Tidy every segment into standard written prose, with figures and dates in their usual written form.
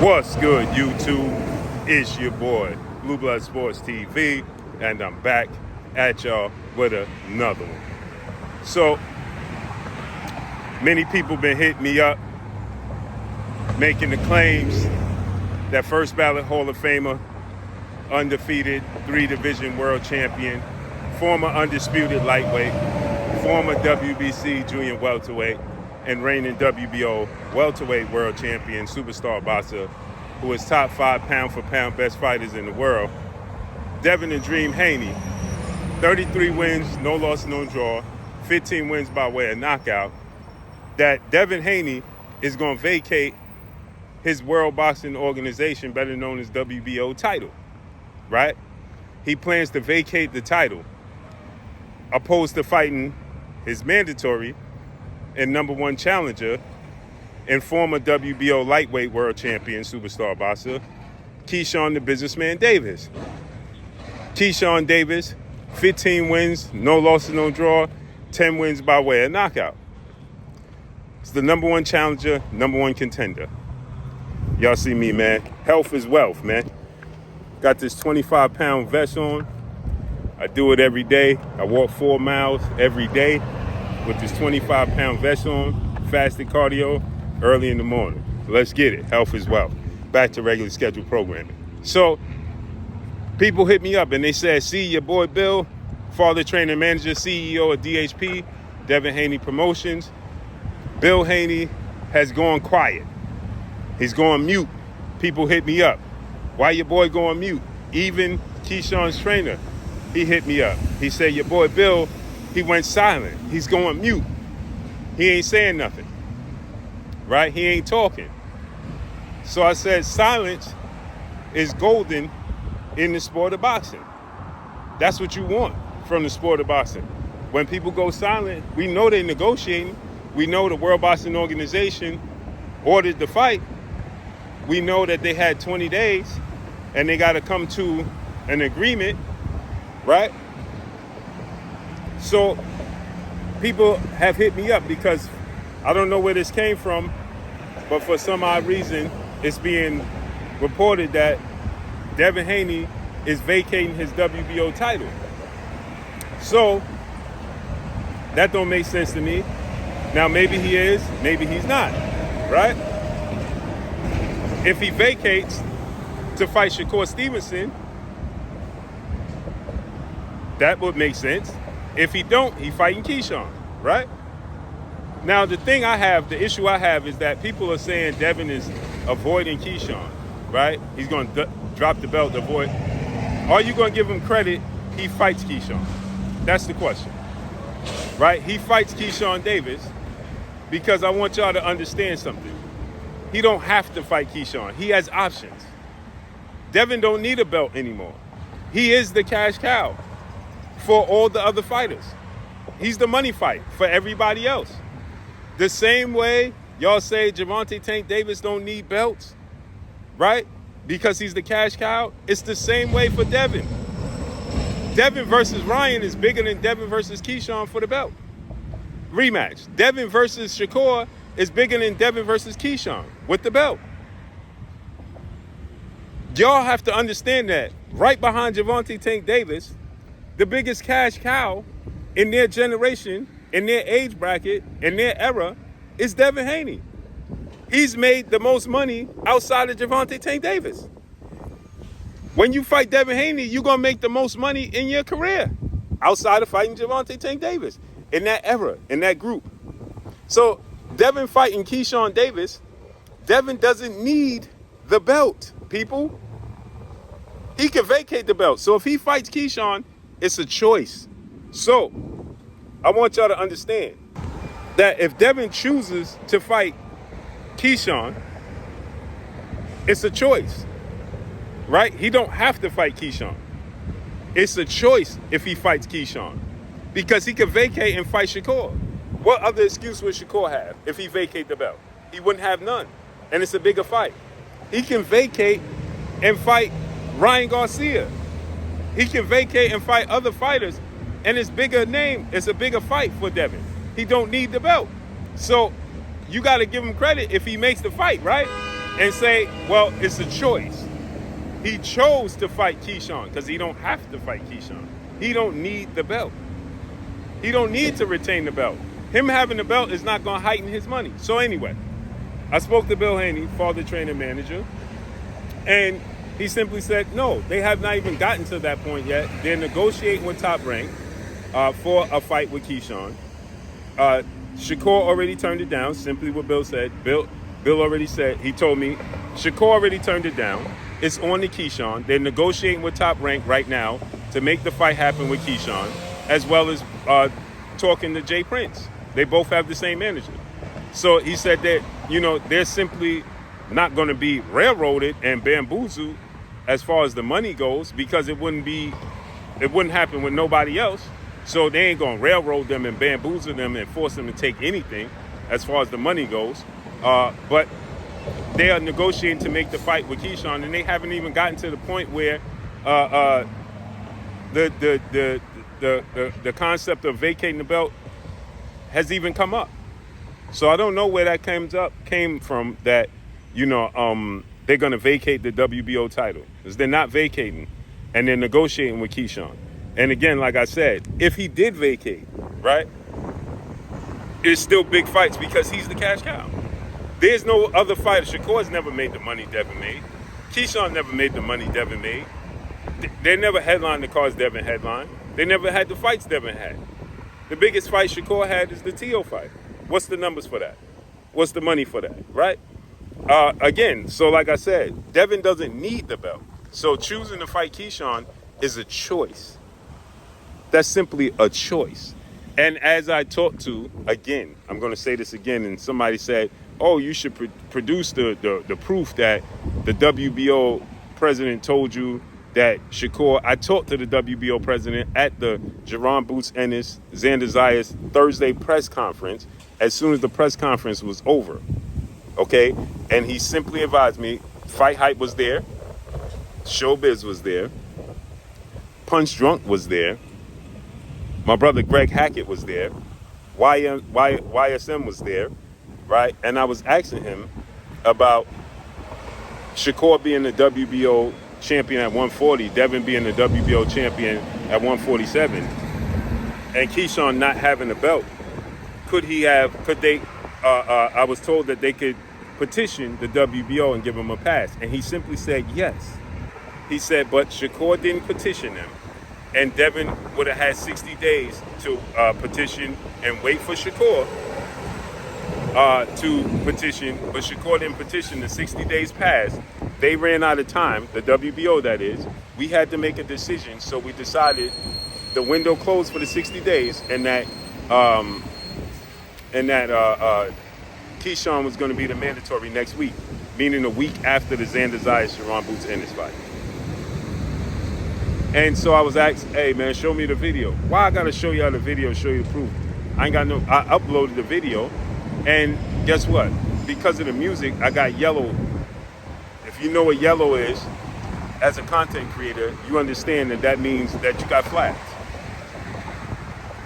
What's good, YouTube? It's your boy, Blue Blood Sports TV, and I'm back at y'all with another one. So, many people been hitting me up, making the claims that first ballot Hall of Famer, undefeated 3-division world champion, former undisputed lightweight, former WBC junior welterweight, and reigning WBO welterweight world champion, superstar boxer, who is top 5 pound-for-pound best fighters in the world, Devin and Dream Haney, 33 wins, no loss, no draw, 15 wins by way of knockout, that Devin Haney is going to vacate his World Boxing Organization, better known as WBO title, right? He plans to vacate the title, opposed to fighting his mandatory and number one challenger and former WBO lightweight world champion, superstar boxer, Keyshawn the Businessman Davis. Keyshawn Davis, 15 wins, no losses, no draw, 10 wins by way of knockout. It's the number one challenger, number one contender. Y'all see me, man. Health is wealth, man. Got this 25-pound vest on. I do it every day. I walk 4 miles every day with this 25-pound vest on, fasted cardio, early in the morning. Let's get it. Health is wealth. Back to regular scheduled programming. So, people hit me up and they said, see your boy Bill, father trainer manager, CEO of DHP, Devin Haney Promotions. Bill Haney has gone quiet. He's going mute. People hit me up. Why your boy going mute? Even Keyshawn's trainer, he hit me up. He said, your boy Bill, he went silent. He's going mute. He ain't saying nothing, right? He ain't talking. So I said, silence is golden in the sport of boxing. That's what you want from the sport of boxing. When people go silent, we know they're negotiating. We know the World Boxing Organization ordered the fight. We know that they had 20 days and they got to come to an agreement, right? So people have hit me up because I don't know where this came from, but for some odd reason, it's being reported that Devin Haney is vacating his WBO title. So that don't make sense to me. Now, maybe he is, maybe he's not, right? If he vacates to fight Shakur Stevenson, that would make sense. If he don't, he fighting Keyshawn, right? Now, the issue I have is that people are saying Devin is avoiding Keyshawn, right? He's going to drop the belt to avoid. Are you going to give him credit? He fights Keyshawn. That's the question, right? He fights Keyshawn Davis because I want y'all to understand something. He don't have to fight Keyshawn. He has options. Devin don't need a belt anymore. He is the cash cow for all the other fighters. He's the money fight for everybody else. The same way y'all say Gervonta Tank Davis don't need belts, right? Because he's the cash cow. It's the same way for Devin. Devin versus Ryan is bigger than Devin versus Keyshawn for the belt. Rematch. Devin versus Shakur is bigger than Devin versus Keyshawn with the belt. Y'all have to understand that right behind Gervonta Tank Davis, the biggest cash cow in their generation, in their age bracket, in their era, is Devin Haney. He's made the most money outside of Gervonta Tank Davis. When you fight Devin Haney, you're going to make the most money in your career outside of fighting Gervonta Tank Davis in that era, in that group. So Devin fighting Keyshawn Davis, Devin doesn't need the belt, people. He can vacate the belt. So if he fights Keyshawn, it's a choice. So I want y'all to understand that if Devin chooses to fight Keyshawn, it's a choice, right? He don't have to fight Keyshawn. It's a choice if he fights Keyshawn because he can vacate and fight Shakur. What other excuse would Shakur have if he vacate the belt? He wouldn't have none, and it's a bigger fight. He can vacate and fight Ryan Garcia. He can vacate and fight other fighters, and it's bigger name. It's a bigger fight for Devin. He don't need the belt. So you got to give him credit if he makes the fight, right? and say, well, it's a choice. He chose to fight Keyshawn because he don't have to fight Keyshawn. He don't need the belt. He don't need to retain the belt. Him having the belt is not going to heighten his money. So anyway, I spoke to Bill Haney, father trainer manager, and he simply said, no, they have not even gotten to that point yet. They're negotiating with Top Rank for a fight with Keyshawn. Shakur already turned it down, simply what Bill said. Bill already said, he told me, Shakur already turned it down. It's on to Keyshawn. They're negotiating with Top Rank right now to make the fight happen with Keyshawn, as well as talking to Jay Prince. They both have the same manager. So he said that, they're simply not going to be railroaded and bamboozled as far as the money goes, because it wouldn't happen with nobody else. So they ain't going to railroad them and bamboozle them and force them to take anything as far as the money goes. But they are negotiating to make the fight with Keyshawn, and they haven't even gotten to the point where the concept of vacating the belt has even come up. So I don't know where that came from that, they're going to vacate the WBO title, because they're not vacating, and they're negotiating with Keyshawn. And again, like I said, if he did vacate, right, it's still big fights because he's the cash cow. There's no other fighter. Shakur's never made the money Devin made. Keyshawn never made the money Devin made. They never headlined the cards Devin headlined. They never had the fights Devin had. The biggest fight Shakur had is the T.O. fight. What's the numbers for that? What's the money for that, right? Again, so like I said, Devin doesn't need the belt. So choosing to fight Keyshawn is a choice. That's simply a choice. And as I talked to, again, I'm going to say this again, and somebody said, oh, you should produce the proof that the WBO president told you that Shakur. I talked to the WBO president at the Jerron Boots Ennis Xander Zayas Thursday press conference as soon as the press conference was over. Okay? And he simply advised me, Fight Hype was there, Showbiz was there, Punch Drunk was there, my brother Greg Hackett was there, YSM was there, right? And I was asking him about Shakur being the WBO champion at 140, Devin being the WBO champion at 147, and Keyshawn not having a belt. I was told that they could petition the WBO and give him a pass. And he simply said yes. He said, but Shakur didn't petition them. And Devin would have had 60 days to petition and wait for Shakur to petition. But Shakur didn't petition. The 60 days passed. They ran out of time, the WBO that is. We had to make a decision. So we decided the window closed for the 60 days and that Keyshawn was going to be the mandatory next week, meaning a week after the Xander Zayas Jerron Boots Ennis fight. And so I was asked, hey man, show me the video. Why I gotta show y'all the video, show you the proof? I uploaded the video, and guess what? Because of the music, I got yellow. If you know what yellow is, as a content creator, you understand that means that you got flagged.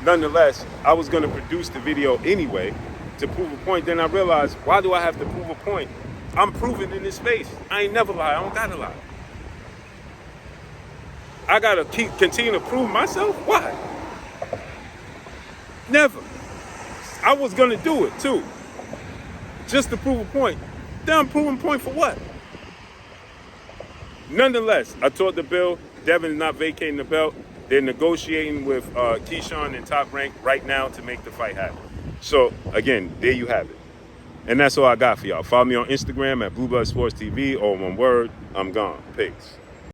Nonetheless, I was gonna produce the video anyway to prove a point. Then I realized, why do I have to prove a point? I'm proving in this space. I ain't never lie, I don't gotta lie. I gotta continue to prove myself? Why? Never. I was gonna do it too, just to prove a point. Then I'm proving a point for what? Nonetheless, I told the Bill, Devin is not vacating the belt. They're negotiating with Keyshawn and Top Rank right now to make the fight happen. So again, there you have it. And that's all I got for y'all. Follow me on Instagram at Blue Blood Sports TV, all one word. I'm gone. Peace.